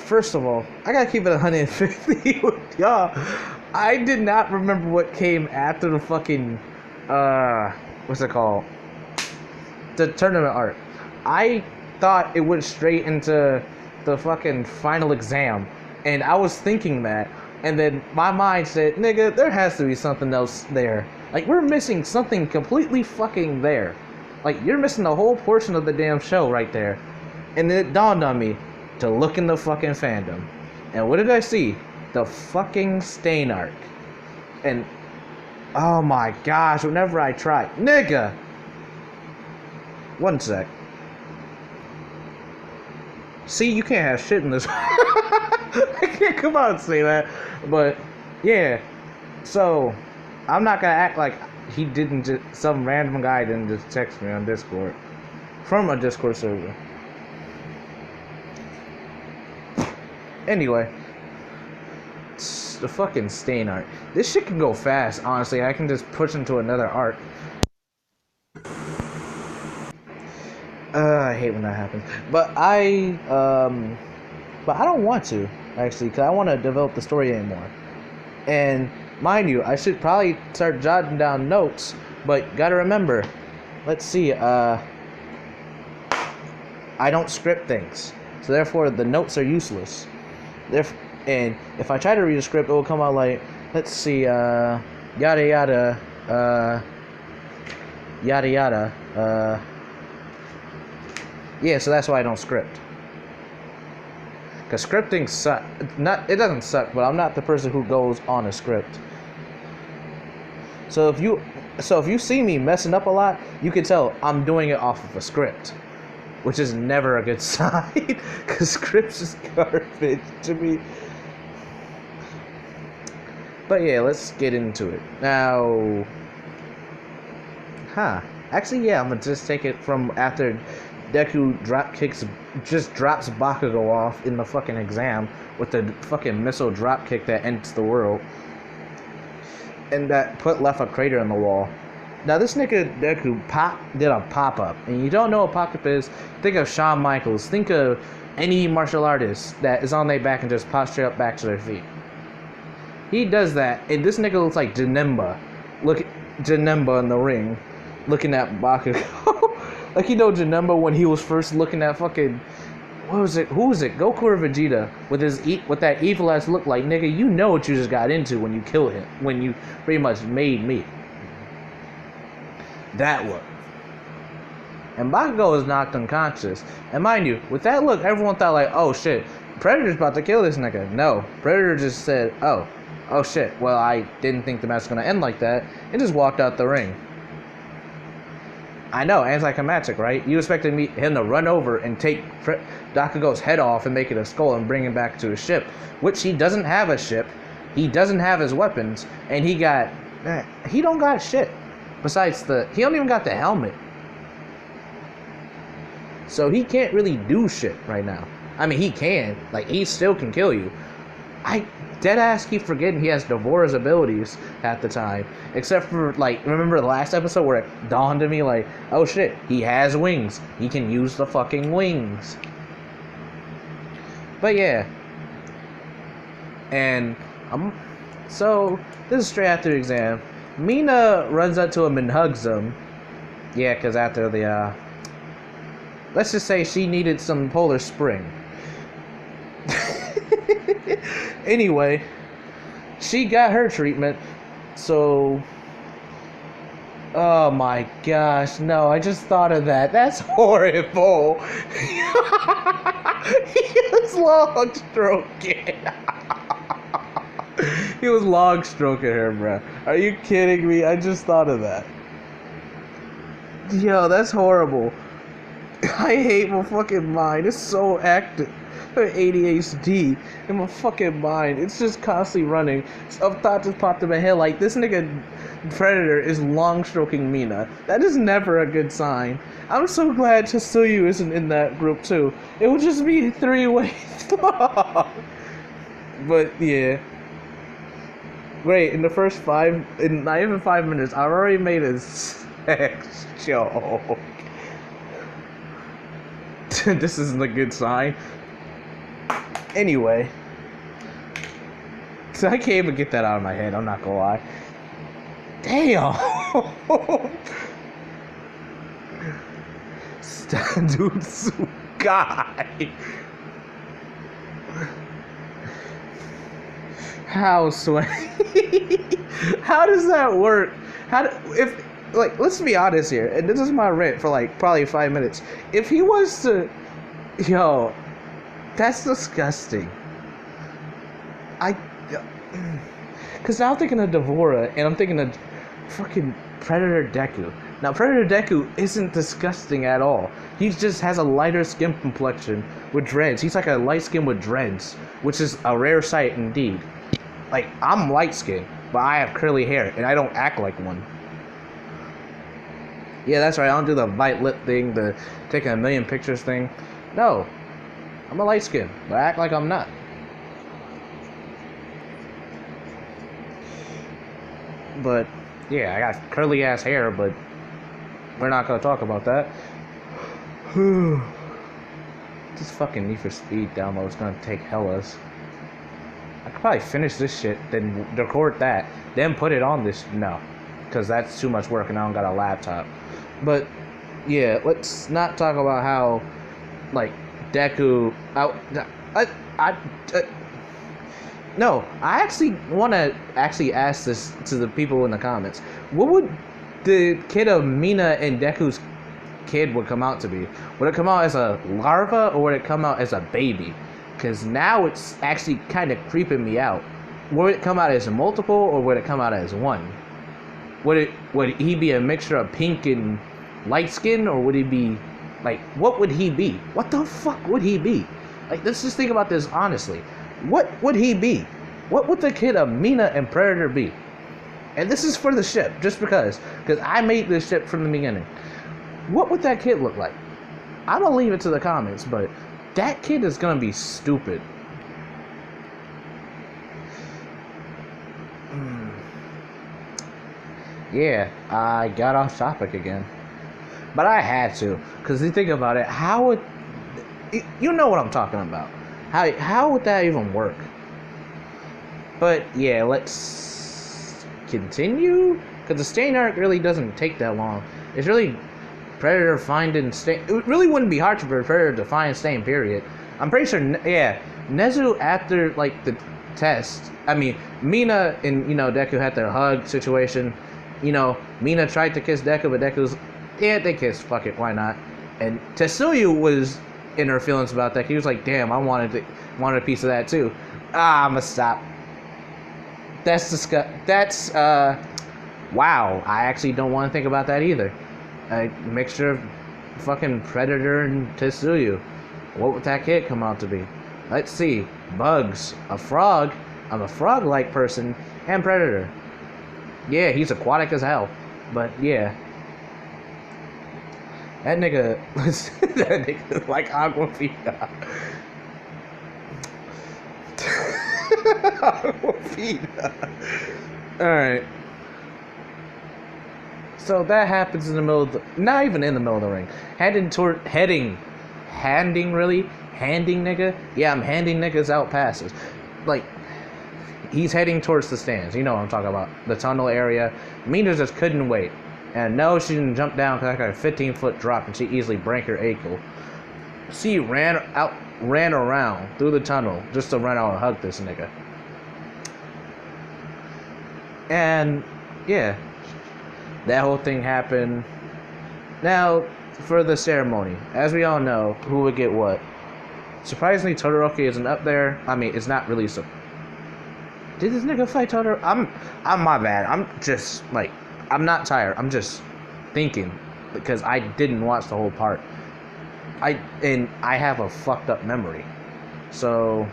First of all, I gotta keep it 150 with y'all. I did not remember what came after the fucking, what's it called? The tournament art. I thought it went straight into the fucking final exam. And I was thinking that. And then my mind said, nigga, there has to be something else there. Like, we're missing something completely fucking there. Like, you're missing a whole portion of the damn show right there. And then it dawned on me to look in the fucking fandom. And what did I see? The fucking Stain arc. And, oh my gosh, whenever I try... Nigga! One sec. See, you can't have shit in this. I can't come out and say that. But, yeah. So, I'm not gonna act like he didn't just... Some random guy didn't just text me on Discord. From a Discord server. Anyway, the fucking Stain art. This shit can go fast, honestly. I can just push into another arc. I hate when that happens. But I don't want to, actually, because I want to develop the story anymore. And, mind you, I should probably start jotting down notes, but gotta remember, let's see, I don't script things. So therefore, the notes are useless. And if I try to read a script, it will come out like, let's see, yada yada, yada yada, yeah, so that's why I don't script. Because scripting sucks. It doesn't suck, but I'm not the person who goes on a script. So if you see me messing up a lot, you can tell I'm doing it off of a script. Which is never a good sign, because scripts is garbage to me. But yeah, let's get into it. Now... Actually, yeah, I'm gonna just take it from after Deku just drops Bakugo off in the fucking exam with the fucking missile dropkick that ends the world. And that left a crater in the wall. Now this nigga Deku did a pop-up, and you don't know what pop-up is, think of Shawn Michaels, think of any martial artist that is on their back and just pops straight up back to their feet. He does that, and this nigga looks like Janemba. Look at Janemba in the ring, looking at Bakugo. Like, you know Janemba when he was first looking at fucking, what was it, who was it, Goku or Vegeta, with that evil ass look like, nigga, you know what you just got into when you killed him, when you pretty much made me. That look. And Bakugo is knocked unconscious. And mind you, with that look, everyone thought like, oh shit, Predator's about to kill this nigga. No, Predator just said, oh shit, well, I didn't think the match was gonna end like that, and just walked out the ring. I know, anticlimactic, right? You expected him to run over and take Bakugo's head off and make it a skull and bring him back to his ship, which he doesn't have a ship, he doesn't have his weapons, and he don't got shit. Besides he don't even got the helmet. So he can't really do shit right now. I mean, he can. Like, he still can kill you. I deadass keep forgetting he has Devora's abilities at the time. Except for, like, remember the last episode where it dawned on me, like, oh shit, he has wings. He can use the fucking wings. But yeah. And, so, this is straight after the exam. Mina runs up to him and hugs him. Yeah, because after the, let's just say she needed some Polar Spring. Anyway, she got her treatment, so... Oh my gosh, no, I just thought of that. That's horrible. He was long stroking. He was long stroking her, bro. Are you kidding me? I just thought of that. Yo, that's horrible. I hate my fucking mind. It's so active. ADHD in my fucking mind. It's just constantly running. Some thought just popped in my head like, this nigga Predator is long stroking Mina. That is never a good sign. I'm so glad Tsuyu isn't in that group too. It would just be 3 ways long. But yeah. Wait, in the first not even 5 minutes, I've already made a sex joke. This isn't a good sign. Anyway, so I can't even get that out of my head. I'm not gonna lie. Damn. Stanjutsu guy. How sweaty? How does that work? If like, let's be honest here, and this is my rant for like probably 5 minutes. If he was to, yo, that's disgusting. Cause now I'm thinking of Devora, and I'm thinking of fucking Predator Deku. Now Predator Deku isn't disgusting at all. He just has a lighter skin complexion with dreads. He's like a light skin with dreads, which is a rare sight indeed. Like, I'm light skinned, but I have curly hair, and I don't act like one. Yeah, that's right, I don't do the bite lip thing, the taking a million pictures thing. No, I'm a light skin, but I act like I'm not. But, yeah, I got curly ass hair, but we're not gonna talk about that. This fucking Need for Speed download is gonna take hellas. I could probably finish this shit, then record that, then put it on this. No, because that's too much work and I don't got a laptop. But yeah, let's not talk about how, like, Deku. No, I actually want to ask this to the people in the comments. What would the kid of Mina and Deku's kid would come out to be? Would it come out as a larva or would it come out as a baby? Because now it's actually kind of creeping me out. Would it come out as a multiple or would it come out as one? Would he be a mixture of pink and light skin, or would he be like, what would he be? What the fuck would he be? Like, let's just think about this honestly. What would he be? What would the kid of Mina and Predator be? And this is for the ship, just because I made this ship from the beginning. What would that kid look like? I'm gonna leave it to the comments, but that kid is gonna be stupid. Yeah, I got off topic again. But I had to, because you think about it, how would... You know what I'm talking about. How would that even work? But yeah, let's continue, because the Stain arc really doesn't take that long. It's really Predator finding Stain. It really wouldn't be hard for Predator to find Stain, period. I'm pretty sure, yeah, Nezu, after like the test, I mean, Mina and, you know, Deku had their hug situation. You know, Mina tried to kiss Deku, but Deku's, yeah, they kissed, fuck it, why not? And Tetsuya was in her feelings about that. He was like, damn, I wanted a piece of that too. I'ma stop. That's wow, I actually don't want to think about that either. A mixture of fucking Predator and Tetsuya. What would that kid come out to be? Let's see. Bugs. A frog. I'm a frog-like person. And Predator. Yeah, he's aquatic as hell. But yeah. That nigga like Aquafina. Aquafina. Alright. So that happens in the middle of the... Not even in the middle of the ring. Handing, really? Handing nigga? Yeah, I'm handing niggas out passes. Like, he's heading towards the stands. You know what I'm talking about. The tunnel area. Mina just couldn't wait. And no, she didn't jump down because I got a 15-foot drop and she easily broke her ankle. She ran around through the tunnel just to run out and hug this nigga. And yeah, that whole thing happened. Now, for the ceremony, as we all know, who would get what? Surprisingly, Todoroki isn't up there. I mean, it's not really so. Did this nigga fight Todoroki? I'm my bad. I'm just like, I'm not tired. I'm just thinking because I didn't watch the whole part. I have a fucked up memory. So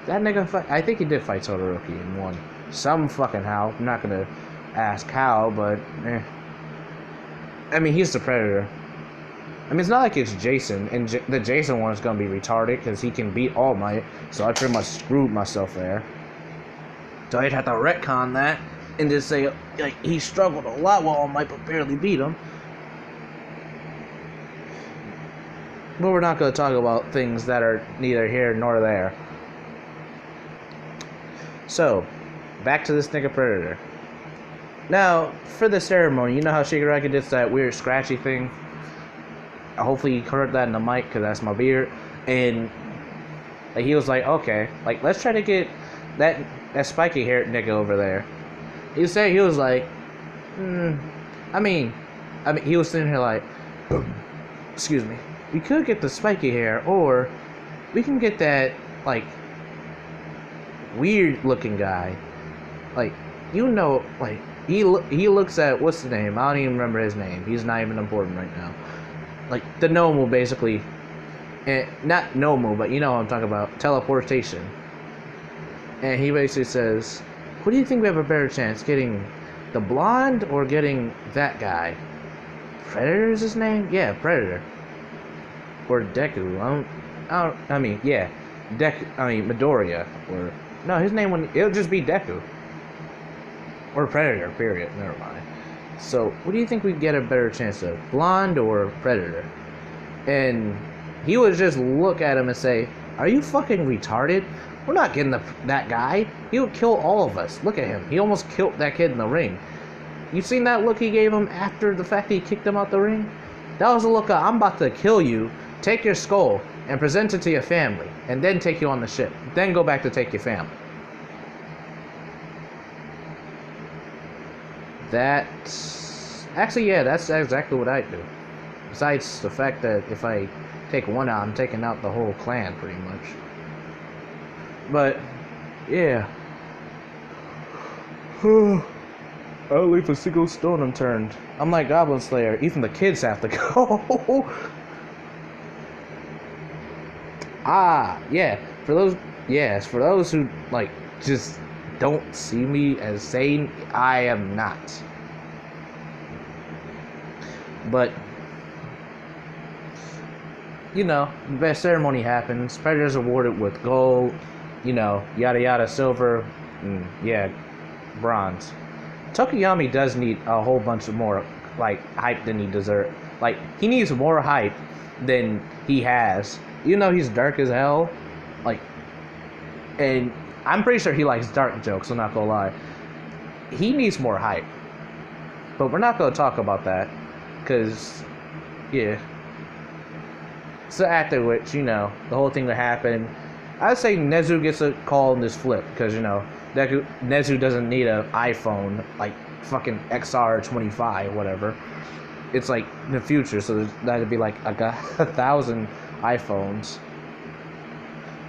that nigga fight, I think he did fight Todoroki and won. Some fucking how. I'm not gonna ask how, but I mean, he's the Predator. I mean, it's not like it's Jason, and the Jason one is gonna be retarded because he can beat All Might. So I pretty much screwed myself there. So I'd have to retcon that and just say, like, he struggled a lot while All Might but barely beat him. But we're not going to talk about things that are neither here nor there. So, back to this nigga Predator. Now, for the ceremony, you know how Shigaraki did that weird scratchy thing? Hopefully you heard that in the mic, because that's my beard. And like, he was like, okay, like, let's try to get that spiky haired nigga over there. He said, he was like, I mean, he was sitting here like, excuse me, we could get the spiky hair, or we can get that, like, weird looking guy. Like, you know, like, he looks at, what's the name? I don't even remember his name. He's not even important right now. Like, the Nomu, basically. And not Nomu, but you know what I'm talking about. Teleportation. And he basically says, what do you think we have a better chance? Getting the blonde or getting that guy? Predator is his name? Yeah, Predator. Or Deku. Midoriya. Or, no, his name wouldn't, it'll just be Deku. Or Predator, period. Never mind. So, what do you think we'd get a better chance of? Blonde or Predator? And he would just look at him and say, are you fucking retarded? We're not getting that guy. He would kill all of us. Look at him. He almost killed that kid in the ring. You seen that look he gave him after the fact that he kicked him out the ring? That was a look of, I'm about to kill you, take your skull, and present it to your family, and then take you on the ship. Then go back to take your family. Actually, yeah, that's exactly what I do. Besides the fact that if I take one out, I'm taking out the whole clan, pretty much. But, yeah. I don't leave a single stone unturned. I'm like Goblin Slayer. Even the kids have to go. Yeah. For those who, like, just don't see me as sane, I am not. But, you know, the best ceremony happens. Predator's awarded with gold, you know, yada yada, silver, and yeah, bronze. Tokuyami does need a whole bunch of more, like, hype than he deserves. Like, he needs more hype than he has. You know, he's dark as hell. Like, and I'm pretty sure he likes dark jokes, I'm not gonna lie. He needs more hype. But we're not gonna talk about that. Because, yeah. So after which, you know, the whole thing that happened, I'd say Nezu gets a call in this flip. Because, you know, Nezu doesn't need an iPhone, like fucking XR25, whatever. It's like in the future, so that'd be like 1,000 iPhones.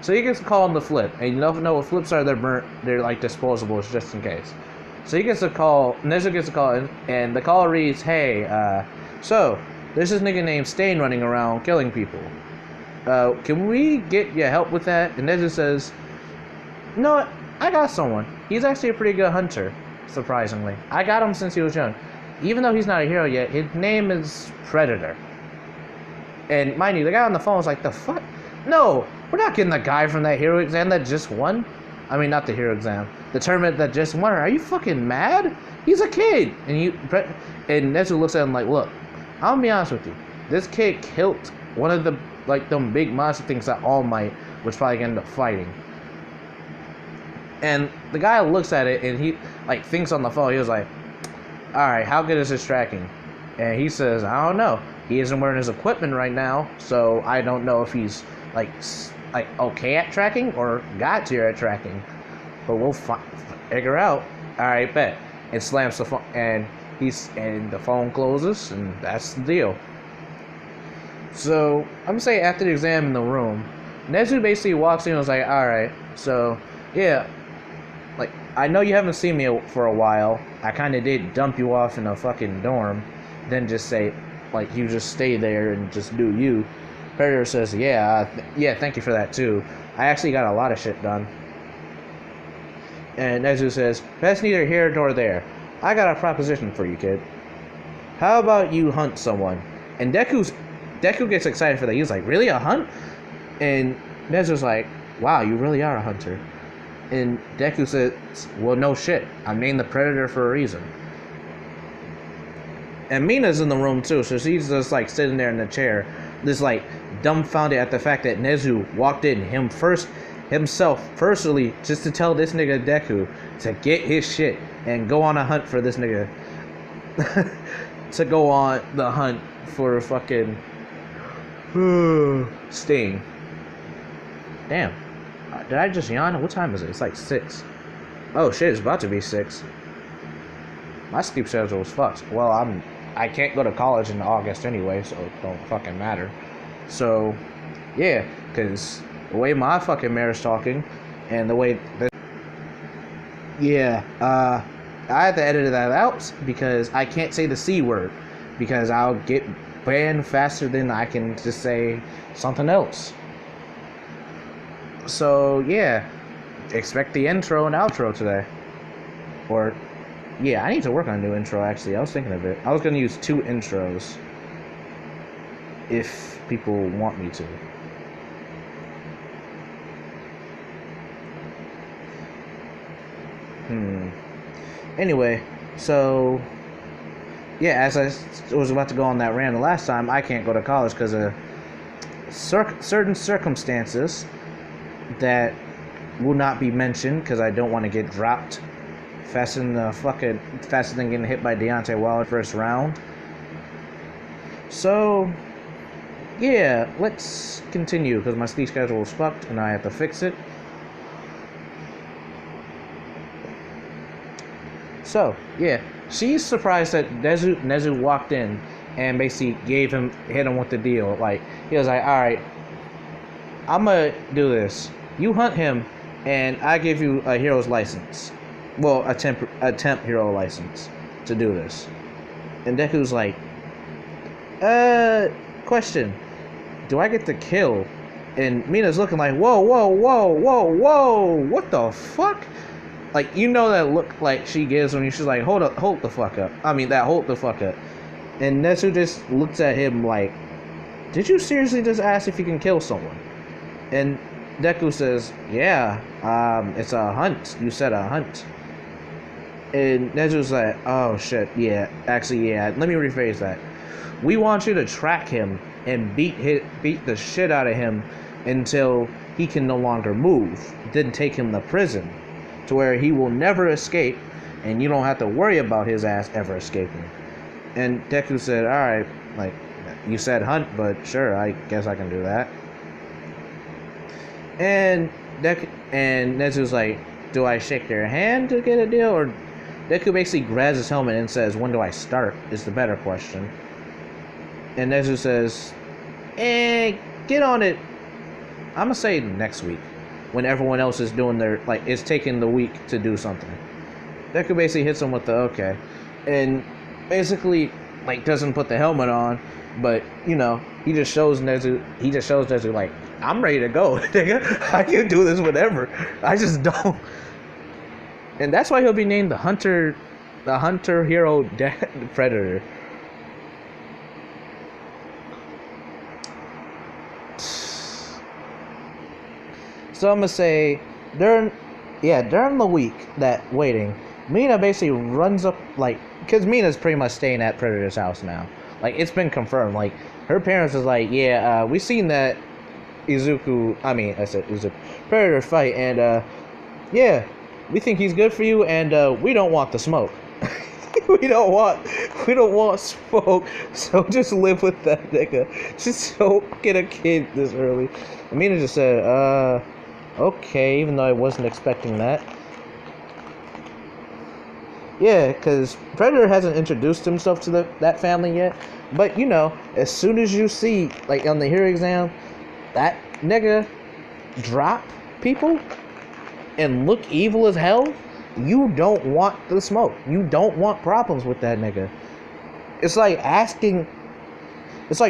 So he gets a call on the flip, and you don't know what flips are. They're like disposables, just in case. So he gets a call. Nezu gets a call, and the call reads, "Hey, so there's this nigga named Stain running around killing people. Can we get your help with that?" And Nezu says, "No, I got someone. He's actually a pretty good hunter, surprisingly. I got him since he was young. Even though he's not a hero yet, his name is Predator." And mind you, the guy on the phone was like, "The fuck? No, we're not getting the guy from that hero exam that just won. I mean, not the hero exam. The tournament that just won. Are you fucking mad? He's a kid." And Nezu looks at him like, "Look, I'll be honest with you. This kid killed one of the, like, them big monster things that All Might was probably gonna end up fighting." And the guy looks at it and he, like, thinks on the phone. He was like, "Alright, how good is his tracking?" And he says, "I don't know. He isn't wearing his equipment right now, so I don't know if he's like okay at tracking or got tier at tracking. But we'll figure out." Alright, bet. And slams the phone, and the phone closes, and that's the deal. So I'm gonna say after the exam in the room, Nezu basically walks in and was like, "Alright, so yeah, like, I know you haven't seen me for a while. I kind of did dump you off in a fucking dorm, then just say, like, you just stay there and just do you." Predator says, yeah, thank you for that too. I actually got a lot of shit done." And Nezu says, "That's neither here nor there. I got a proposition for you, kid. How about you hunt someone?" And Deku gets excited for that. He's like, "Really, a hunt?" And Nezu's like, "Wow, you really are a hunter." And Deku says, "Well, no shit. I'm named the Predator for a reason." And Mina's in the room too, so she's just like sitting there in the chair, just like dumbfounded at the fact that Nezu walked in himself personally just to tell this nigga Deku to get his shit and go on a hunt for this nigga. To go on the hunt for fucking Sting. Damn. Did I just yawn? What time is it? It's like 6. Oh shit, it's about to be 6. My sleep schedule is fucked. Well, I can't go to college in August anyway, so it don't fucking matter. So, yeah, because the way my fucking mayor's talking, and the way that... Yeah, I had to edit that out because I can't say the C word, because I'll get banned faster than I can just say something else. So, yeah, expect the intro and outro today. Or... yeah, I need to work on a new intro, actually. I was thinking of it. I was going to use 2 intros if people want me to. Anyway, so, yeah, as I was about to go on that rant the last time, I can't go to college because of certain circumstances that will not be mentioned because I don't want to get dropped faster than getting hit by Deontay Wilder first round. So, yeah, let's continue because my sleep schedule is fucked and I have to fix it. So, yeah, she's surprised that Nezu walked in and basically hit him with the deal. Like, he was like, alright, I'm gonna do this. You hunt him and I give you a hero's license. Well, a temp hero license to do this. And Deku's like, question. Do I get to kill? And Mina's looking like, whoa, what the fuck? Like, you know that look like she gives when she's like, hold the fuck up. Hold the fuck up. And Nezu just looks at him like, did you seriously just ask if you can kill someone? And Deku says, yeah, it's a hunt. You said a hunt. And Nezu's like, oh shit, yeah, actually, yeah, let me rephrase that. We want you to track him and beat the shit out of him until he can no longer move. Then take him to prison, to where he will never escape, and you don't have to worry about his ass ever escaping. And Deku said, alright, like, you said hunt, but sure, I guess I can do that. And Nezu's like, do I shake your hand to get a deal? Or Deku basically grabs his helmet and says, when do I start? Is the better question. And Nezu says, get on it. I'm gonna say next week, when everyone else is doing is taking the week to do something. Deku basically hits him with the okay. And basically, doesn't put the helmet on, but, he just shows Nezu, like, I'm ready to go, nigga. I can do this whenever. I just don't. And that's why he'll be named the Hunter Hero Predator. So I'm gonna say during the week that waiting, Mina basically runs up, because Mina's pretty much staying at Predator's house now. It's been confirmed. Her parents was like, yeah, we seen that Predator fight, and yeah, we think he's good for you, and we don't want the smoke. we don't want smoke, so just live with that nigga. Just don't get a kid this early. Mina just said, okay, even though I wasn't expecting that. Yeah, because Predator hasn't introduced himself to that family yet. But, as soon as you see, on the hero exam, that nigga drop people and look evil as hell, you don't want the smoke. You don't want problems with that nigga. It's like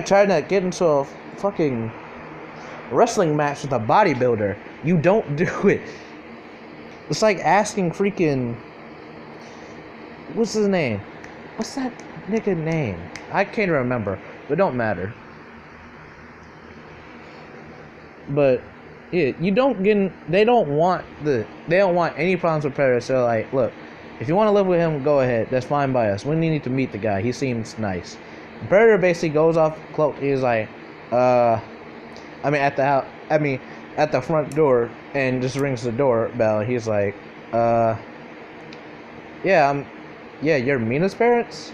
trying to get into a fucking wrestling match with a bodybuilder. You don't do it. It's like asking freaking... what's his name? What's that nigga name? I can't remember, but don't matter. But yeah, they don't want any problems with Predator. So look, if you want to live with him, go ahead. That's fine by us. We need to meet the guy. He seems nice. Predator basically goes off cloak. He's like, at the house. at the front door and just rings the doorbell. He's like, yeah, yeah, you're Mina's parents?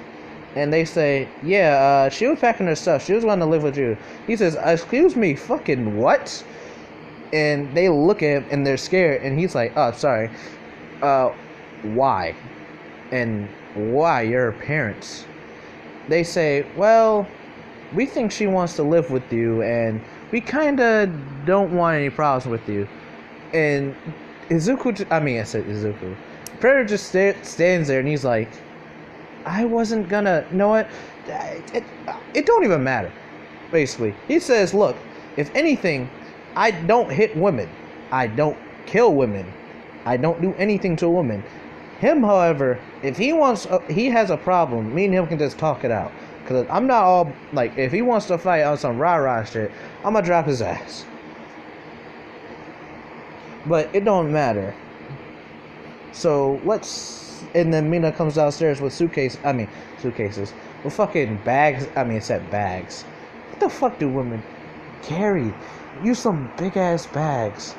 And they say, yeah, she was packing her stuff. She was wanting to live with you. He says, excuse me, fucking what? And they look at him and they're scared. And he's like, oh, sorry. Why? And why? You're her parents. They say, well, we think she wants to live with you, and we kind of don't want any problems with you. And I said Izuku. Predator just stands there, and he's like, I wasn't gonna, you know what? It don't even matter. Basically, he says, look, if anything, I don't hit women. I don't kill women. I don't do anything to a woman. Him, however, if he wants, he has a problem, me and him can just talk it out. Because I'm not all, like, if he wants to fight on some rah-rah shit, I'm going to drop his ass. But it don't matter. So, and then Mina comes downstairs with suitcases. With fucking bags, it said bags. What the fuck do women carry? Use some big-ass bags.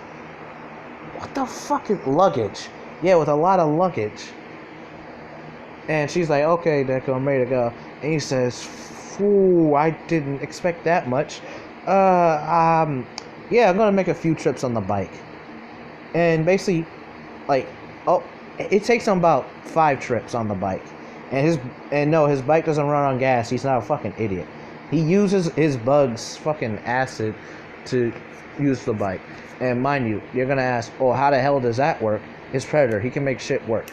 What the fuck is luggage? Yeah, with a lot of luggage. And she's like, okay, Deku, I'm ready to go. And he says, ooh, I didn't expect that much. Yeah, I'm gonna make a few trips on the bike. And basically, like, it takes him about 5 trips on the bike. And his bike doesn't run on gas. He's not a fucking idiot. He uses his bug's fucking acid to use the bike. And mind you, you're gonna ask, oh, how the hell does that work? His Predator, he can make shit work.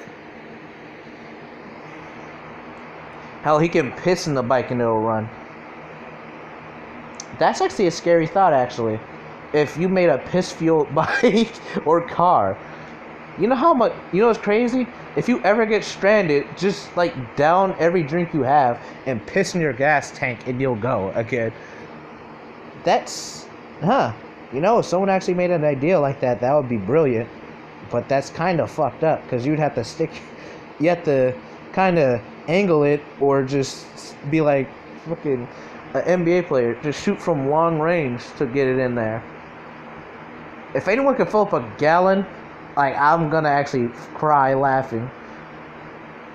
Hell, he can piss in the bike and it'll run. That's actually a scary thought, actually. If you made a piss-fueled bike or car. You know what's crazy? If you ever get stranded, just, like, down every drink you have and piss in your gas tank and you'll go again. That's, if someone actually made an idea like that, that would be brilliant. But that's kind of fucked up, because you have to kind of angle it, or just be like fucking an NBA player, just shoot from long range to get it in there. If anyone can fill up a gallon, like, I'm gonna actually cry laughing.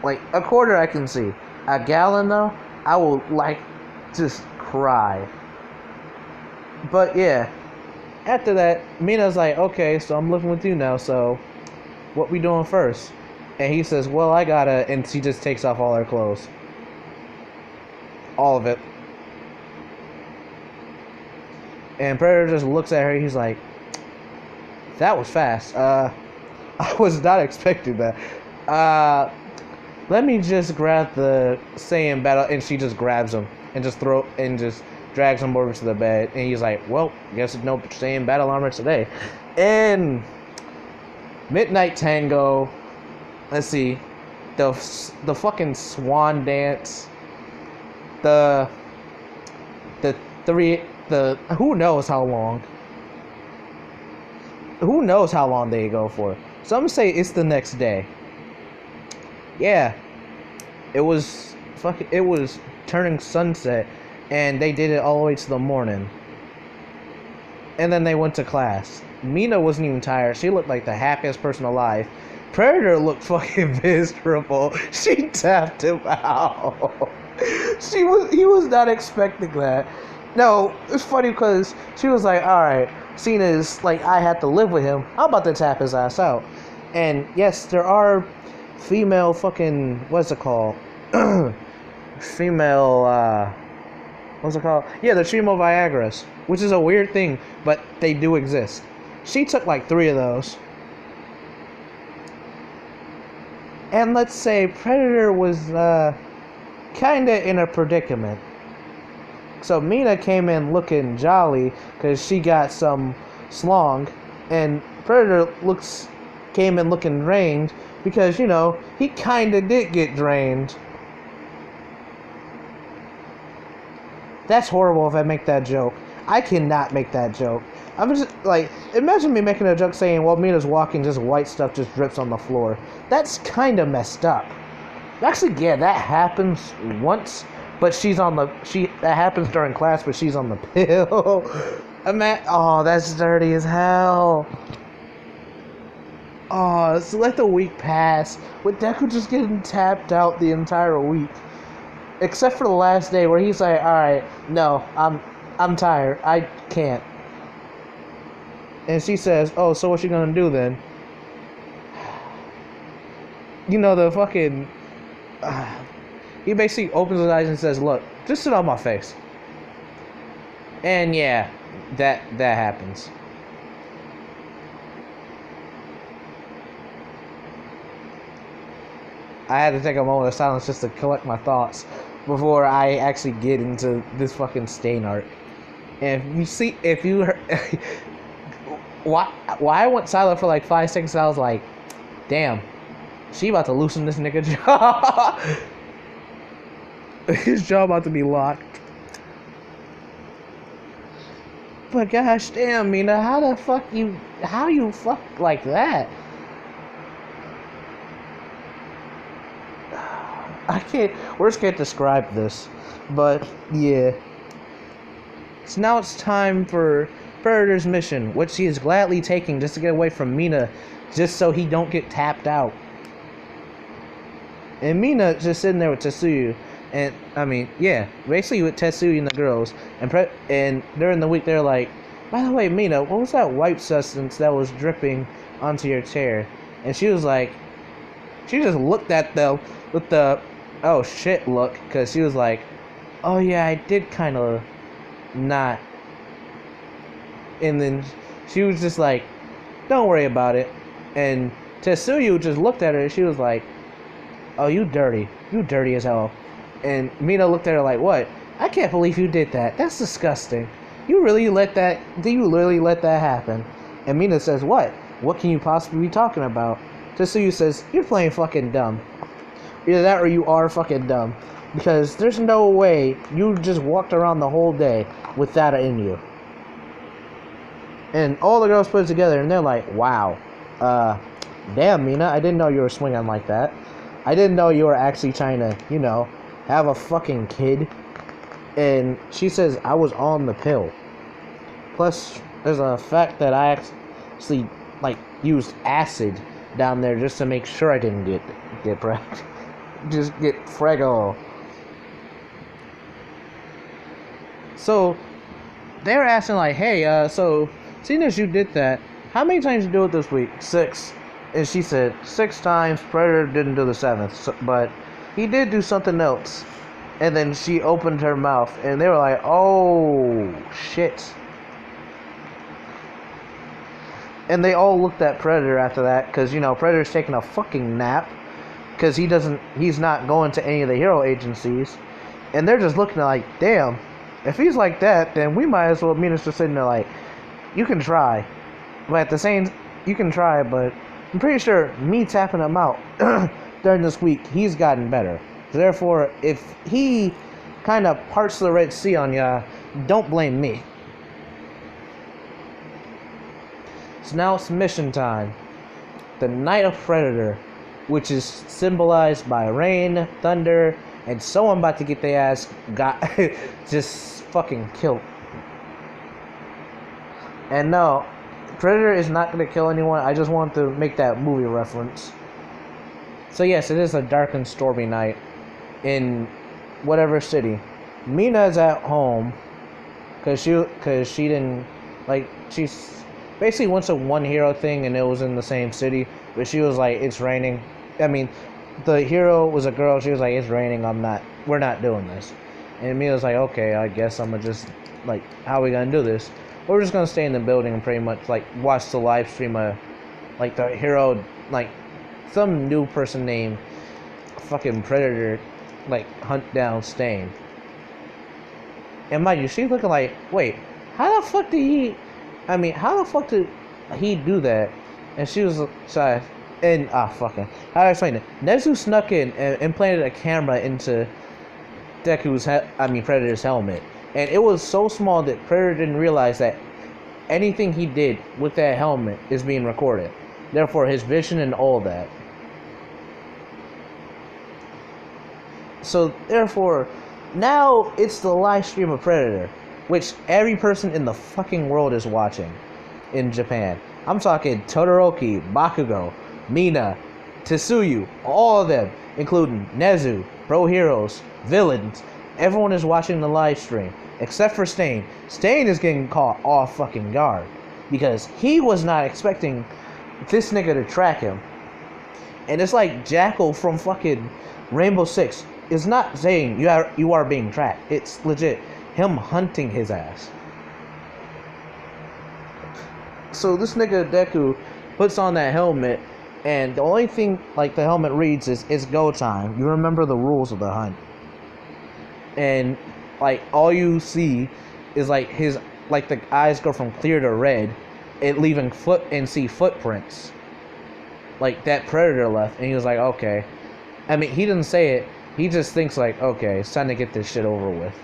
Like, a quarter I can see. A gallon, though, I will, like, just cry. But yeah. After that, Mina's like, okay, so I'm living with you now, so what we doing first? And he says, well, I gotta, and she just takes off all her clothes. All of it. And Predator just looks at her, he's like, that was fast. I was not expecting that. Let me just grab the Saiyan battle, and she just grabs him, and just drags him over to the bed, and he's like, well, guess it's no Saiyan battle armor today. And Midnight Tango, let's see, the fucking swan dance, who knows how long they go for. Some say it's the next day. Yeah, it was turning sunset, and they did it all the way to the morning. And then they went to class. Mina wasn't even tired. She looked like the happiest person alive. Predator looked fucking miserable. She tapped him out. He was not expecting that. No, it's funny because she was like, alright, seeing as, like, I had to live with him, I'm about to tap his ass out. And yes, there are female fucking, what's it called? Female, what's it called? Yeah, the female Viagras, which is a weird thing, but they do exist. She took like 3 of those. And let's say Predator was kinda in a predicament. So Mina came in looking jolly because she got some slong, and Predator came in looking drained because, he kinda did get drained. That's horrible if I make that joke. I cannot make that joke. I'm just, like, imagine me making a joke saying, while Mina's walking, just white stuff just drips on the floor. That's kind of messed up. Actually, yeah, that happens once, but that happens during class, but she's on the pill. Oh, that's dirty as hell. Oh, so let the week pass with Deku just getting tapped out the entire week, except for the last day where he's like, "All right, no, I'm tired. I can't." And she says, "Oh, so what you gonna do then?" You know the fucking. He basically opens his eyes and says, "Look, just sit on my face." And yeah, that happens. I had to take a moment of silence just to collect my thoughts before I actually get into this fucking stain art. And if you heard, why I went silent for like 5 seconds, I was like, damn, she about to loosen this nigga jaw. His jaw about to be locked. But gosh damn, Mina, how you fuck like that? Words can't describe this. But yeah. So now it's time for Predator's mission, which he is gladly taking just to get away from Mina, just so he don't get tapped out. And Mina just sitting there with Tetsuya, and basically with Tetsuya and the girls. And during the week they're like, by the way, Mina, what was that white substance that was dripping onto your chair? And she was like, she just looked at them with the oh shit look, because she was like, oh yeah, I did kind of not. And then she was just like, don't worry about it. And Tetsuya just looked at her and she was like, oh, you dirty as hell. And Mina looked at her like, what? I can't believe you did that. That's disgusting. Do you really let that happen? And Mina says, what can you possibly be talking about? Tetsuya says, you're playing fucking dumb. Either that or you are fucking dumb. Because there's no way you just walked around the whole day with that in you. And all the girls put it together and they're like, wow. Damn, Mina, I didn't know you were swinging like that. I didn't know you were actually trying to, have a fucking kid. And she says, I was on the pill. Plus, there's a fact that I actually, used acid down there just to make sure I didn't get pregnant. Just get fragile. So, they're asking like, hey, so, seeing as you did that, how many times did you do it this week? 6. And she said, 6 times, Predator didn't do the 7th, but he did do something else. And then she opened her mouth, and they were like, oh, shit. And they all looked at Predator after that, because, Predator's taking a fucking nap, because he's not going to any of the hero agencies. And they're just looking like, damn, if he's like that, then we might as well, Mina's just sitting there like, you can try. But at the same, you can try, but I'm pretty sure me tapping him out during this week, he's gotten better. Therefore, if he kind of parts the Red Sea on ya, don't blame me. So now it's mission time. The Night of Predator, which is symbolized by rain, thunder, and someone about to get their ass just fucking killed. And no, Predator is not going to kill anyone. I just wanted to make that movie reference. So yes, it is a dark and stormy night in whatever city. Mina's at home because she didn't she's basically went to one hero thing and it was in the same city, but she was like, it's raining. I mean, the hero was a girl. She was like, it's raining. We're not doing this. And Mina's like, okay, I guess I'm gonna just how are we gonna do this? We're just gonna stay in the building and pretty much watch the live stream of the hero some new person named fucking Predator hunt down Stain. And mind you, she's looking like, wait, how the fuck did he do that? And she was sorry. And fucking how do I explain it? Nezu snuck in and implanted a camera into Predator's helmet. And it was so small that Predator didn't realize that anything he did with that helmet is being recorded. Therefore, his vision and all that. So, therefore, now it's the live stream of Predator, which every person in the fucking world is watching in Japan. I'm talking Todoroki, Bakugo, Mina, Tetsuyu, all of them, including Nezu, Pro Heroes, villains. Everyone is watching the live stream, except for Stain. Stain is getting caught off fucking guard, because he was not expecting this nigga to track him. And it's like Jackal from fucking Rainbow Six is not saying you are being tracked. It's legit him hunting his ass. So this nigga Deku puts on that helmet, and the only thing like the helmet reads is "It's go time." You remember the rules of the hunt, and like all you see is like his like the eyes go from clear to red, and leaving footprints like that predator left, and he was like, okay. I mean, he didn't say it. He just thinks like, okay, it's time to get this shit over with,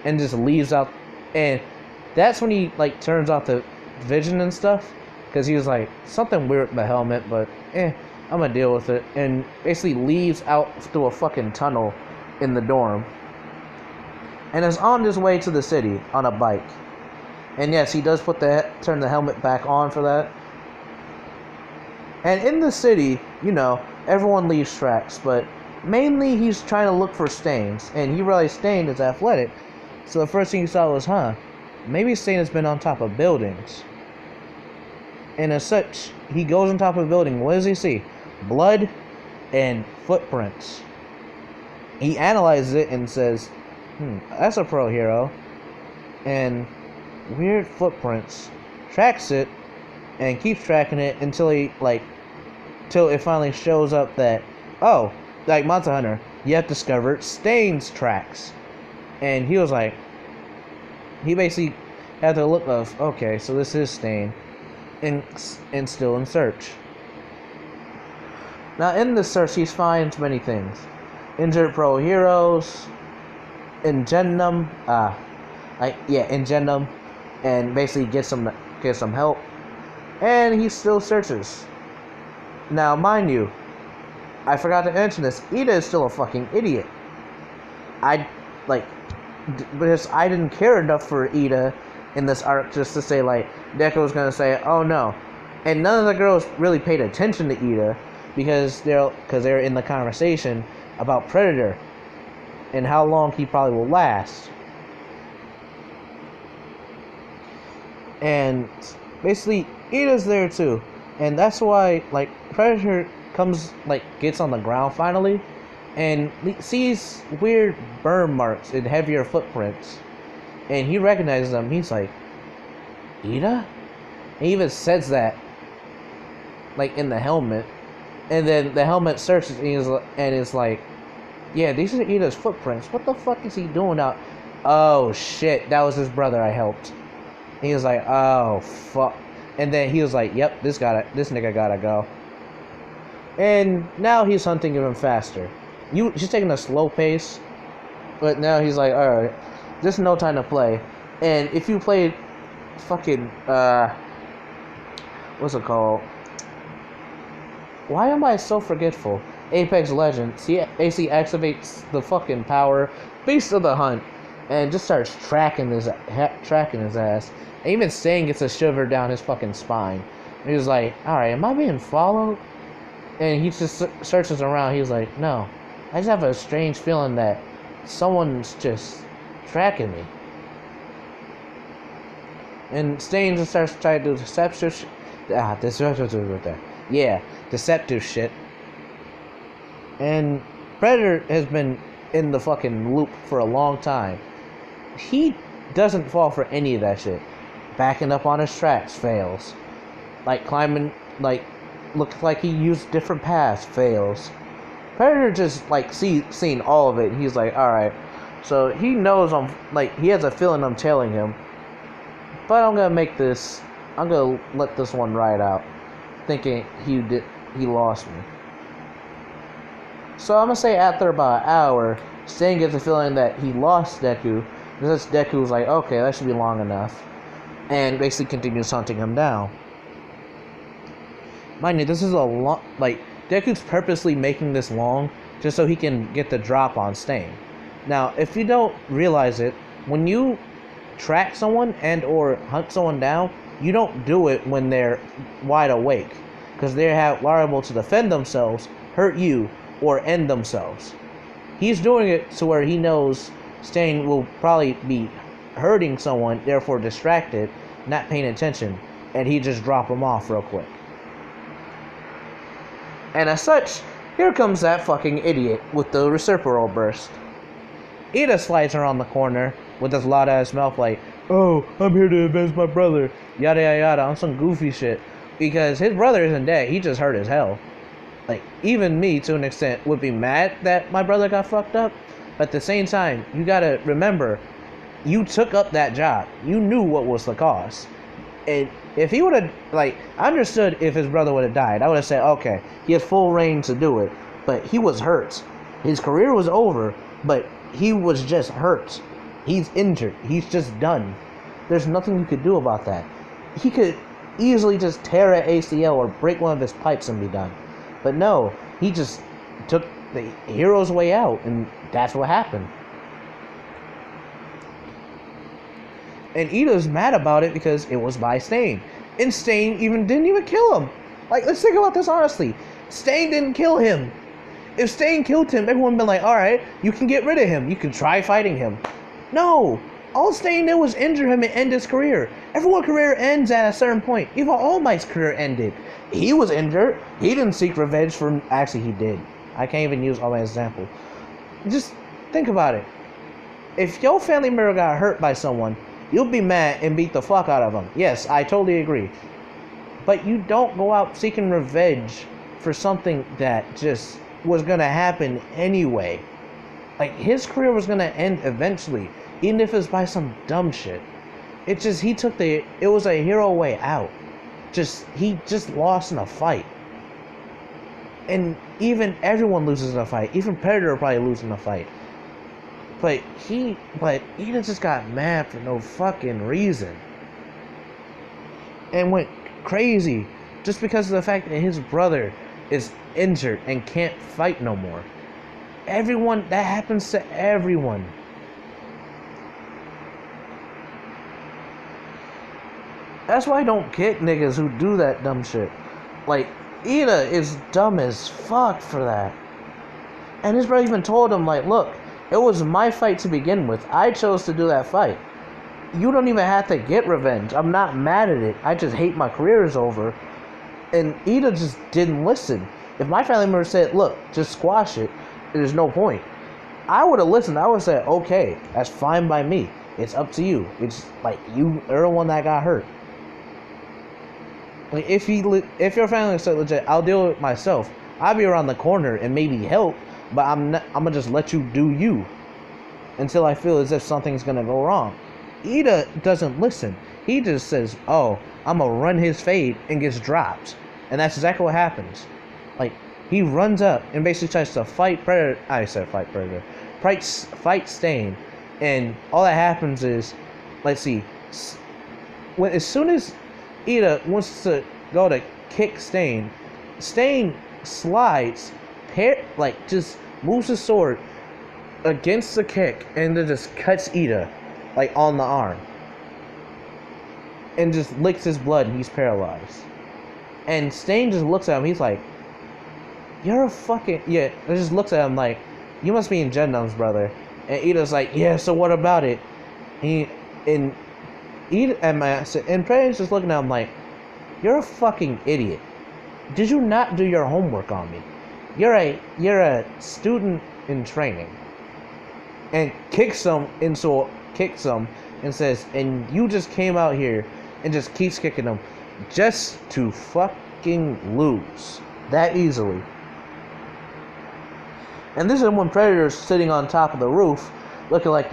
and just leaves out. And that's when he like turns off the vision and stuff, because he was like, something weird with the helmet, but I'm gonna deal with it, and basically leaves out through a fucking tunnel in the dorm, and is on his way to the city on a bike. And yes, he does turn the helmet back on for that. And in the city, everyone leaves tracks, but mainly he's trying to look for Stains, and he realized Stain is athletic, so the first thing he saw was, maybe Stain has been on top of buildings. And as such, he goes on top of a building. What does he see? Blood and footprints. He analyzes it and says, that's a pro hero. And weird footprints. Tracks it and keeps tracking it until till it finally shows up that, like Monster Hunter, you have discovered Stain's tracks. And he was like, he basically had the look of, okay, so this is Stain. And still in search. Now in the search, he finds many things: injured pro heroes, Ingendum, Ingendum, and basically get some help. And he still searches. Now, mind you, I forgot to mention this. Ida is still a fucking idiot. Because I didn't care enough for Ida in this arc just to say, like, Deku was gonna say, oh no. And none of the girls really paid attention to Ida because they're in the conversation about Predator and how long he probably will last. And basically, Ida's there too. And that's why, like, Predator gets on the ground finally and sees weird burn marks and heavier footprints. And he recognizes them. He's like, Ida? He even says that, like, in the helmet. And then the helmet searches and is like, yeah, these are Ida's footprints. What the fuck is he doing out? Oh shit, that was his brother I helped. And he was like, oh fuck. And then he was like, yep, this nigga gotta go. And now he's hunting even faster. She's taking a slow pace, but now he's like, alright, there's no time to play. And if you played fucking, what's it called? Why am I so forgetful? Apex Legends. He basically activates the fucking power, Beast of the Hunt, and just starts tracking his ass. And even Stain gets a shiver down his fucking spine. And he's like, alright, am I being followed? And he just searches around. He's like, no. I just have a strange feeling that someone's just tracking me. And Stain just starts trying to do deceptive shit. Deceptive shit. And Predator has been in the fucking loop for a long time. He doesn't fall for any of that shit. Backing up on his tracks, fails. Like climbing, like, looks like he used different paths, fails. Predator just, like, seen all of it, and he's like, alright. So he knows he has a feeling I'm tailing him. But I'm gonna let this one ride out. Thinking he lost me. So I'm gonna say after about an hour, Stain gets the feeling that he lost Deku. Because Deku was like, okay, that should be long enough. And basically continues hunting him down. Mind you, this is a long, Deku's purposely making this long just so he can get the drop on Stain. Now, if you don't realize it, when you track someone and or hunt someone down, you don't do it when they're wide awake, because they're liable to defend themselves, hurt you, or end themselves. He's doing it to where he knows Stain will probably be hurting someone, therefore distracted, not paying attention, and he just drop him off real quick. And as such, here comes that fucking idiot with the reciprocal burst. Ida slides around the corner with his loud ass mouth like, "Oh, I'm here to avenge my brother," yada yada yada, on some goofy shit. Because his brother isn't dead, he just hurt as hell. Like, even me, to an extent, would be mad that my brother got fucked up. But at the same time, you gotta remember, you took up that job. You knew what was the cause. And if he would have, like, I understood if his brother would have died. I would have said, okay, he had full reign to do it. But he was hurt. His career was over, but he was just hurt. He's injured. He's just done. There's nothing you could do about that. He could easily just tear an ACL or break one of his pipes and be done. But no, he just took the hero's way out, and that's what happened. And Ida's mad about it because it was by Stain. And Stain didn't even kill him. Like, let's think about this honestly. Stain didn't kill him. If Stain killed him, everyone would have been like, alright, you can get rid of him. You can try fighting him. No. All Stain did was injure him and end his career. Everyone's career ends at a certain point. Even All Might's career ended. He was injured. He didn't seek revenge for... Actually, he did. I can't even use All Might's example. Just think about it. If your family member got hurt by someone, you'll be mad and beat the fuck out of them. Yes, I totally agree. But you don't go out seeking revenge for something that just was going to happen anyway. Like, his career was going to end eventually, even if it was by some dumb shit. It was a hero way out. He just lost in a fight. And even everyone loses in a fight. Even Predator probably loses in a fight. But Ida just got mad for no fucking reason. And went crazy just because of the fact that his brother is injured and can't fight no more. That happens to everyone. That's why I don't get niggas who do that dumb shit. Like, Ida is dumb as fuck for that. And his brother even told him, like, look, it was my fight to begin with. I chose to do that fight. You don't even have to get revenge. I'm not mad at it. I just hate my career is over. And Ida just didn't listen. If my family member said, look, just squash it, there's no point, I would have listened. I would have said, okay, that's fine by me. It's up to you. It's like, you are the one that got hurt. Like, if your family said legit, I'll deal with it myself. I'll be around the corner and maybe help, but I'm gonna just let you do you until I feel as if something's gonna go wrong. Ida doesn't listen. He just says, oh, I'm gonna run his fade and gets dropped. And that's exactly what happens. Like, he runs up and basically tries to fight Predator. I said fight Predator. Fight Stain. And all that happens is, let's see, as soon as Ida wants to go to kick Stain slides, just moves his sword against the kick and then just cuts Ida, like, on the arm. And just licks his blood and he's paralyzed. And Stain just looks at him, he's like, you're a fucking... Yeah, and just looks at him like, you must be in Jennum's brother. And Ida's like, yeah, so what about it? And Predator's just looking at him like, you're a fucking idiot. Did you not do your homework on me? You're a student in training. And kicks him and says, and you just came out here and just keeps kicking him just to fucking lose that easily. And this is when Predator's sitting on top of the roof looking like,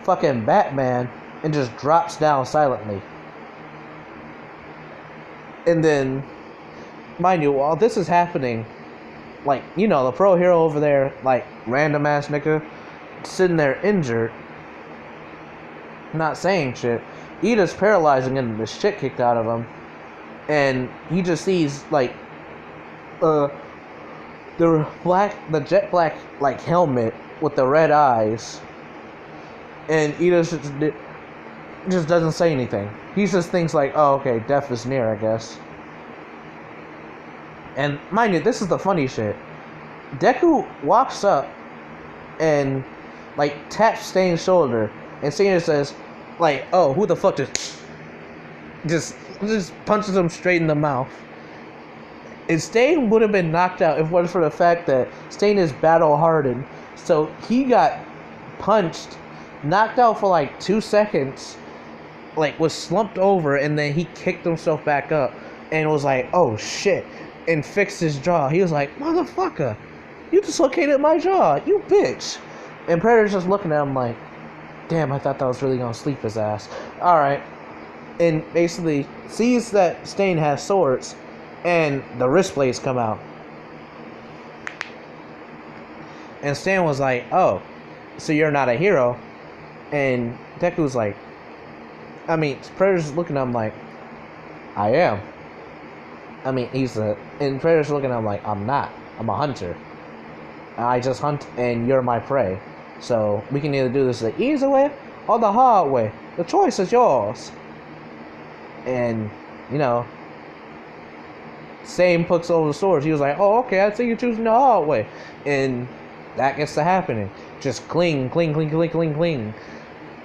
fucking Batman, and just drops down silently. And then, mind you, while this is happening, like, the pro hero over there, like, random ass nigga, sitting there injured, not saying shit. Ida's paralyzing and the shit kicked out of him. And he just sees, like, the jet black, like, helmet with the red eyes. And Ida's just, just doesn't say anything. He just thinks like, oh, okay, death is near, I guess. And mind you, this is the funny shit. Deku walks up and like taps Stain's shoulder, and Stain says, like, oh, who the fuck just punches him straight in the mouth. And Stain would have been knocked out if it wasn't for the fact that Stain is battle hardened. So he got punched, knocked out for like 2 seconds, like was slumped over, and then he kicked himself back up and was like, oh shit, and fixed his jaw. He was like, motherfucker, you dislocated my jaw, you bitch. And Predator's just looking at him like, damn, I thought that was really gonna sleep his ass. Alright. And basically sees that Stain has swords, and the wrist blades come out. And Stan was like, oh, so you're not a hero? And Deku's like, I mean, Predator's looking at him like, I am. I mean, and Predator's looking at him like, I'm not. I'm a hunter. I just hunt and you're my prey. So we can either do this the easy way or the hard way. The choice is yours. And, you know, Same puts over the swords. He was like, oh, okay, I think you're choosing the hard way. And that gets to happening. Just cling.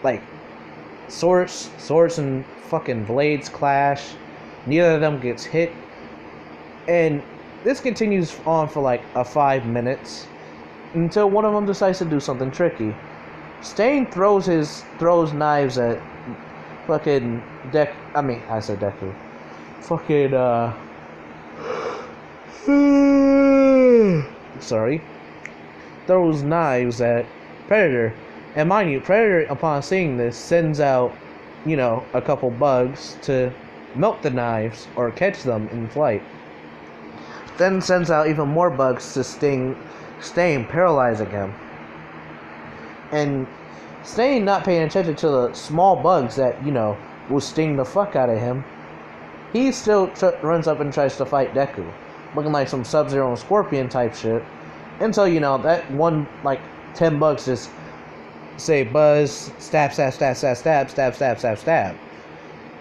Like, swords and fucking blades clash. Neither of them gets hit. And this continues on for like 5 minutes until one of them decides to do something tricky. Stain throws knives at fucking Deku. Fucking sorry. Throws knives at Predator. And mind you, Predator, upon seeing this, sends out, a couple bugs to melt the knives or catch them in flight. Then sends out even more bugs to sting, paralyzing him. And Stain not paying attention to the small bugs that, will sting the fuck out of him. He still runs up and tries to fight Deku, looking like some Sub-Zero and Scorpion type shit. Until, that one, 10 bugs just say buzz, stab.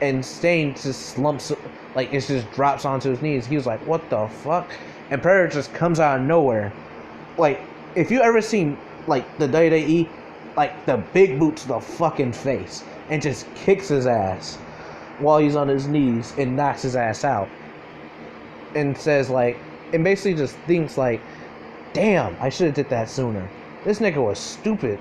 And Stain just slumps, it just drops onto his knees. He was like, what the fuck? And Predator just comes out of nowhere. If you ever seen, the WWE, the big boot to the fucking face, and just kicks his ass while he's on his knees and knocks his ass out. And says, and basically just thinks, damn, I should have did that sooner. This nigga was stupid.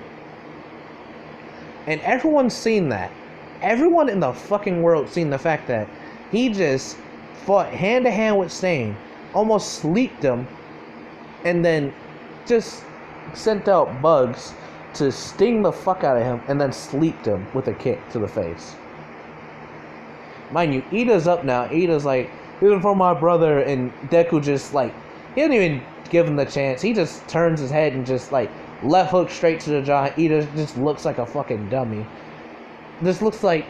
And everyone's seen that. Everyone in the fucking world seen the fact that he just fought hand to hand with Stain, almost sleeped him, and then just sent out bugs to sting the fuck out of him, and then sleeped him with a kick to the face. Mind you, Ida's up now. Ida's like, even for my brother, and Deku just he didn't even give him the chance. He just turns his head and just left hook straight to the jaw. Ida just looks like a fucking dummy. This looks like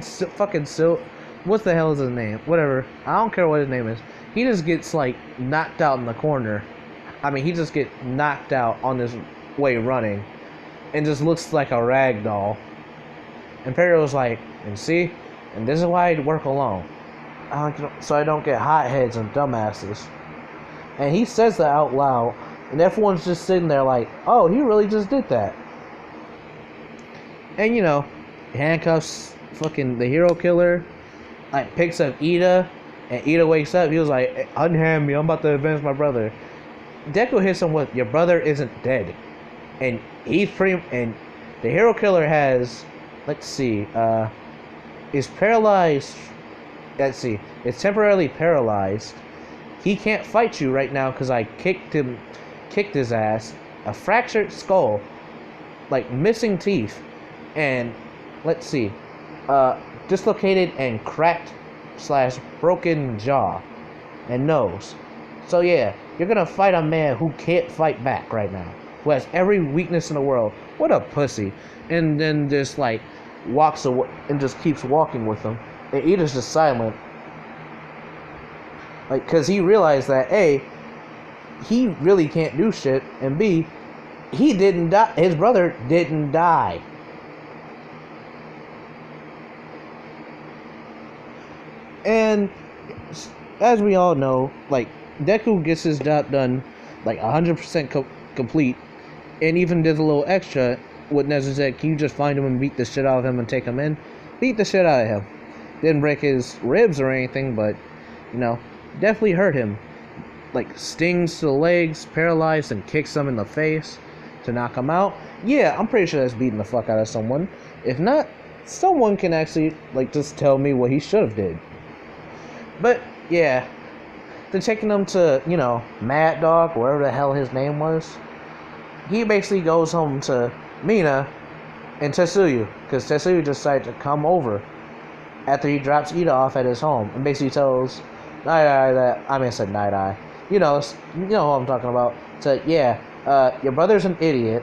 fucking Silk. What the hell is his name? Whatever. I don't care what his name is. He just gets knocked out in the corner. I mean, he just gets knocked out on his way running, and just looks like a rag doll. And Perry was like, and see, and this is why I work alone, so I don't get hotheads and dumbasses. And he says that out loud, and everyone's just sitting there like, oh, he really just did that. And handcuffs fucking the hero killer, picks up Ida, and Ida wakes up. He was like, unhand me, I'm about to avenge my brother. Deku hits him with, your brother isn't dead. And and the hero killer has, is paralyzed. It's temporarily paralyzed. He can't fight you right now because I kicked his ass. A fractured skull, missing teeth, and dislocated and cracked / broken jaw and nose. So yeah, you're gonna fight a man who can't fight back right now, who has every weakness in the world. What a pussy. And then just walks away and just keeps walking with him. And Ida's just silent. Because he realized that A, he really can't do shit, and B, he didn't die. His brother didn't die. And as we all know, like, Deku gets his job done like 100% complete, and even did a little extra. What Nezu said, can you just find him and beat the shit out of him and take him in? Beat the shit out of him. Didn't break his ribs or anything, but, you know, definitely hurt him. Like, stings to the legs, paralyzed, and kicks him in the face to knock him out. Yeah, I'm pretty sure that's beating the fuck out of someone. If not, someone can actually, like, just tell me what he should have did. But, yeah, they're taking him to, you know, Mad Dog, wherever the hell his name was. He basically goes home to Mina and Tetsuyu, because Tetsuyu decided to come over after he drops Ida off at his home and basically tells Night Eye that, I said Night Eye, you know who I'm talking about. So, yeah, your brother's an idiot.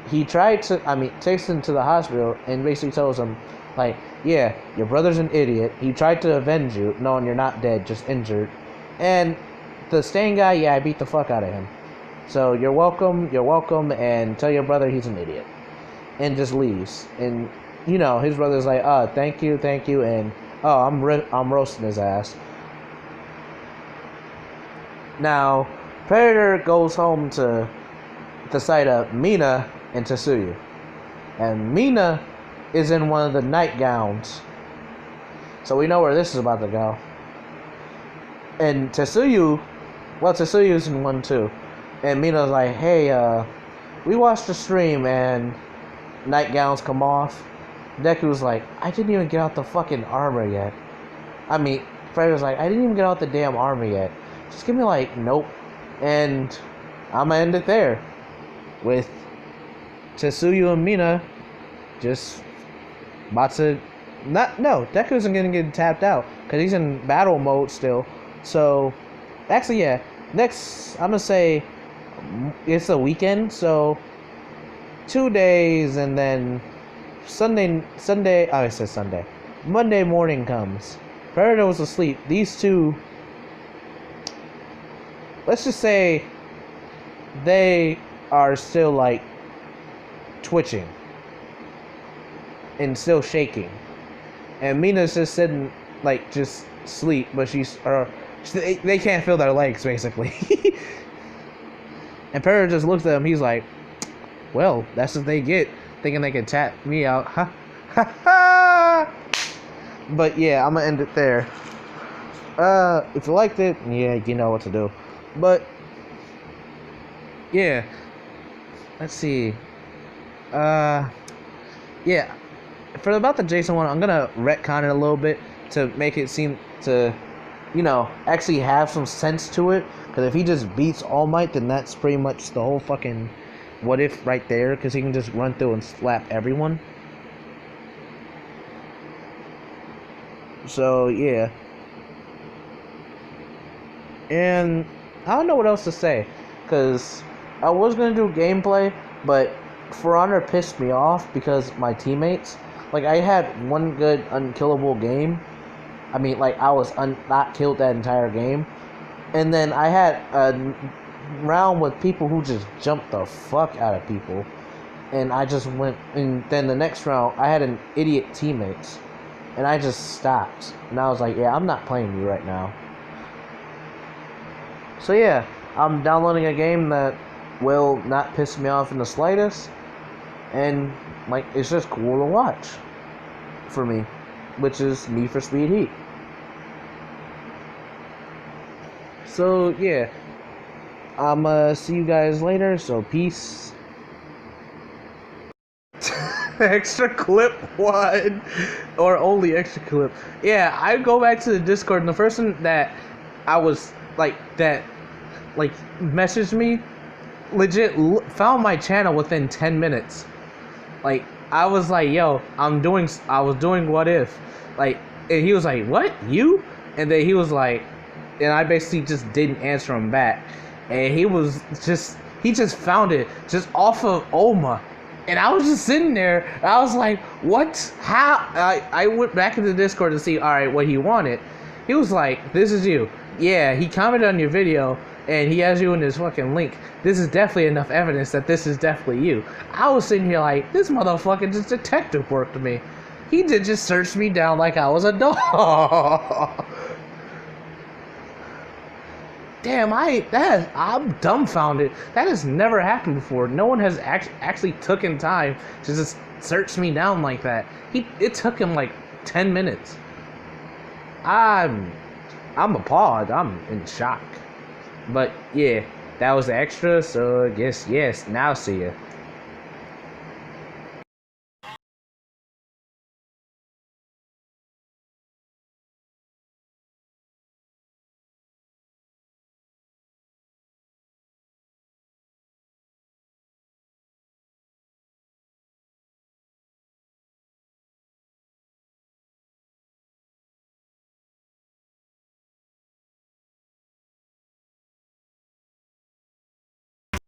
He tried to, takes him to the hospital and basically tells him, like, yeah, your brother's an idiot. He tried to avenge you, knowing you're not dead, just injured. And the Stain guy, yeah, I beat the fuck out of him. So you're welcome, and tell your brother he's an idiot. And just leaves. And, you know, his brother's like, oh, thank you, and, oh, I'm roasting his ass. Now, Predator goes home to the site of Mina and Tetsuyu. And Mina is in one of the nightgowns. So we know where this is about to go. And Tetsuyu's in one too. And Mina's like, hey, we watched the stream and nightgowns come off. Deku's like, I didn't even get out the fucking armor yet. Predator's like, I didn't even get out the damn armor yet. Just give me like, nope. And I'm gonna end it there. With Tetsuyu and Mina just about to... Deku isn't gonna get tapped out because he's in battle mode still. So, actually, yeah. Next, I'm gonna say it's a weekend, so 2 days, and then I said Sunday. Monday morning comes. Predator was asleep. These two, let's just say they are still like twitching and still shaking, and Mina's just sitting like just sleep, but they can't feel their legs basically. And Predator just looks at him. He's like, well, that's what they get, thinking they can tap me out. Ha ha ha. But yeah, I'm gonna end it there. If you liked it, yeah, you know what to do. But yeah, let's see. Yeah, for about the Jason one, I'm gonna retcon it a little bit to make it seem to, you know, actually have some sense to it. Because if he just beats All Might, then that's pretty much the whole fucking what if right there. Because he can just run through and slap everyone. So yeah, and I don't know what else to say. Because I was gonna do gameplay, but For Honor pissed me off because my teammates, like, I had one good unkillable game. I was not killed that entire game. And then I had a round with people who just jumped the fuck out of people. And I just went, and then the next round, I had an idiot teammates. And I just stopped. And I was like, yeah, I'm not playing you right now. So yeah, I'm downloading a game that will not piss me off in the slightest. And, like, it's just cool to watch for me, which is Need for Speed Heat. So, yeah, I'm see you guys later, so peace. Extra clip 1, or only extra clip. Yeah, I go back to the Discord, and the person that I was, that messaged me, legit found my channel within 10 minutes. Like, I was like, yo, I was doing What If. Like, and he was like, what? You? And then he was like, and I basically just didn't answer him back. And he just found it just off of Oma. And I was just sitting there, and I was like, what? How? I went back into the Discord to see, alright, what he wanted. He was like, this is you. Yeah, he commented on your video, and he has you in his fucking link. This is definitely enough evidence that this is definitely you. I was sitting here like, this motherfucker just detective worked me. He did just search me down like I was a dog. Damn, I'm dumbfounded. That has never happened before. No one has actually taken time to just search me down like that. It took him like 10 minutes. I'm appalled. I'm in shock. But yeah, that was the extra. So I guess yes. Now see ya.